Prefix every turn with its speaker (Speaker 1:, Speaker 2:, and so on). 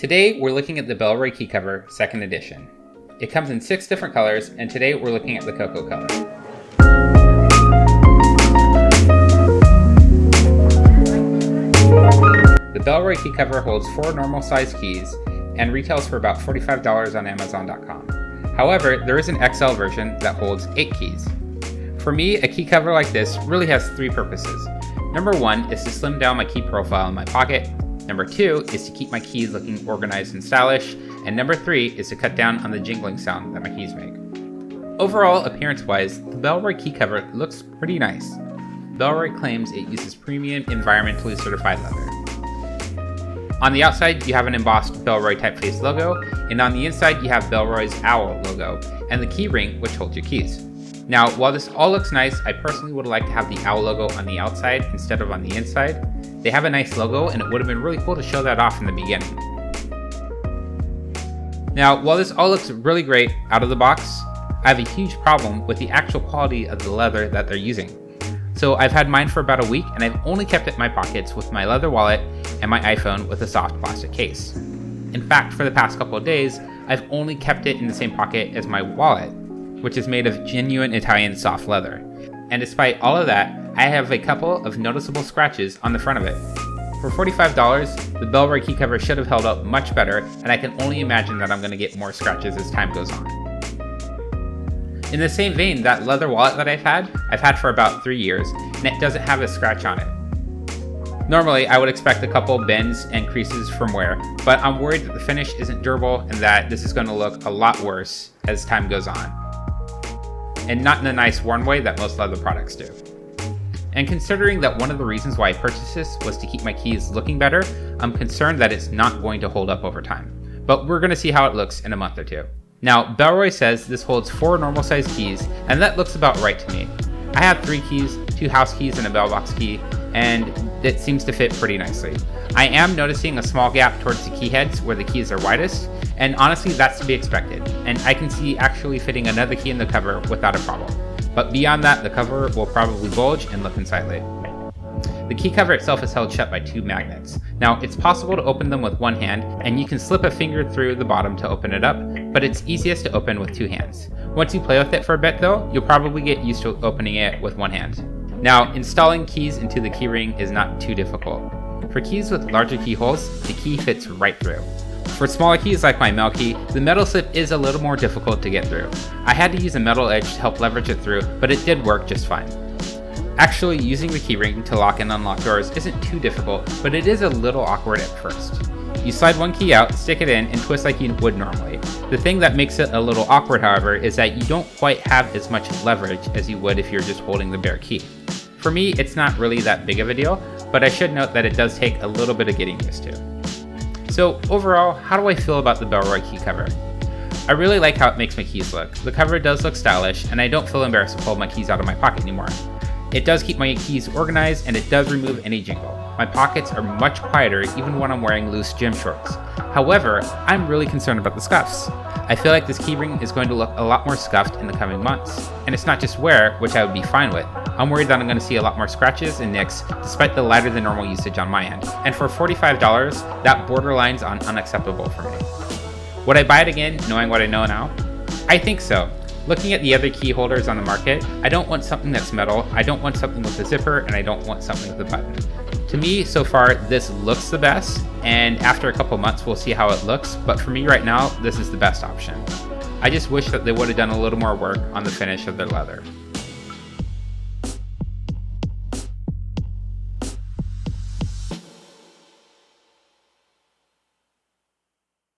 Speaker 1: Today we're looking at the Bellroy Key cover, 2nd edition. It comes in 6 different colors, and today we're looking at the cocoa color. The Bellroy Key cover holds 4 normal size keys and retails for about $45 on Amazon.com. However, there is an XL version that holds 8 keys. For me, a key cover like this really has 3 purposes. Number 1 is to slim down my key profile in my pocket. Number 2 is to keep my keys looking organized and stylish. And number 3 is to cut down on the jingling sound that my keys make. Overall, appearance-wise, the Bellroy key cover looks pretty nice. Bellroy claims it uses premium environmentally certified leather. On the outside, you have an embossed Bellroy typeface logo, and on the inside, you have Bellroy's owl logo, and the key ring which holds your keys. Now, while this all looks nice, I personally would like to have the owl logo on the outside instead of on the inside. They have a nice logo, and it would have been really cool to show that off in the beginning. Now, while this all looks really great out of the box, I have a huge problem with the actual quality of the leather that they're using. So I've had mine for about a week, and I've only kept it in my pockets with my leather wallet and my iPhone with a soft plastic case. In fact, for the past couple of days, I've only kept it in the same pocket as my wallet, which is made of genuine Italian soft leather. And despite all of that, I have a couple of noticeable scratches on the front of it. For $45, the Bellroy key cover should have held up much better, and I can only imagine that I'm going to get more scratches as time goes on. In the same vein, that leather wallet that I've had for about 3 years, and it doesn't have a scratch on it. Normally, I would expect a couple bends and creases from wear, but I'm worried that the finish isn't durable and that this is going to look a lot worse as time goes on. And not in the nice worn way that most leather products do. And considering that one of the reasons why I purchased this was to keep my keys looking better, I'm concerned that it's not going to hold up over time. But we're going to see how it looks in a month or two. Now, Bellroy says this holds 4 normal size keys, and that looks about right to me. I have 3 keys, 2 house keys and a bell box key, and it seems to fit pretty nicely. I am noticing a small gap towards the key heads where the keys are widest, and honestly that's to be expected, and I can see actually fitting another key in the cover without a problem. But beyond that, the cover will probably bulge and look unsightly. The key cover itself is held shut by 2 magnets. Now, it's possible to open them with one hand, and you can slip a finger through the bottom to open it up, but it's easiest to open with 2 hands. Once you play with it for a bit though, you'll probably get used to opening it with one hand. Now, installing keys into the keyring is not too difficult. For keys with larger keyholes, the key fits right through. For smaller keys like my mail key, the metal slip is a little more difficult to get through. I had to use a metal edge to help leverage it through, but it did work just fine. Actually, using the keyring to lock and unlock doors isn't too difficult, but it is a little awkward at first. You slide one key out, stick it in, and twist like you would normally. The thing that makes it a little awkward, however, is that you don't quite have as much leverage as you would if you're just holding the bare key. For me, it's not really that big of a deal, but I should note that it does take a little bit of getting used to. So overall, how do I feel about the Bellroy key cover? I really like how it makes my keys look. The cover does look stylish, and I don't feel embarrassed to pull my keys out of my pocket anymore. It does keep my keys organized, and it does remove any jingle. My pockets are much quieter even when I'm wearing loose gym shorts. However, I'm really concerned about the scuffs. I feel like this keyring is going to look a lot more scuffed in the coming months. And it's not just wear, which I would be fine with. I'm worried that I'm going to see a lot more scratches and nicks despite the lighter than normal usage on my end. And for $45, that borderlines on unacceptable for me. Would I buy it again, knowing what I know now? I think so. Looking at the other key holders on the market, I don't want something that's metal, I don't want something with a zipper, and I don't want something with a button. To me, so far, this looks the best, and after a couple months, we'll see how it looks, but for me right now, this is the best option. I just wish that they would have done a little more work on the finish of their leather.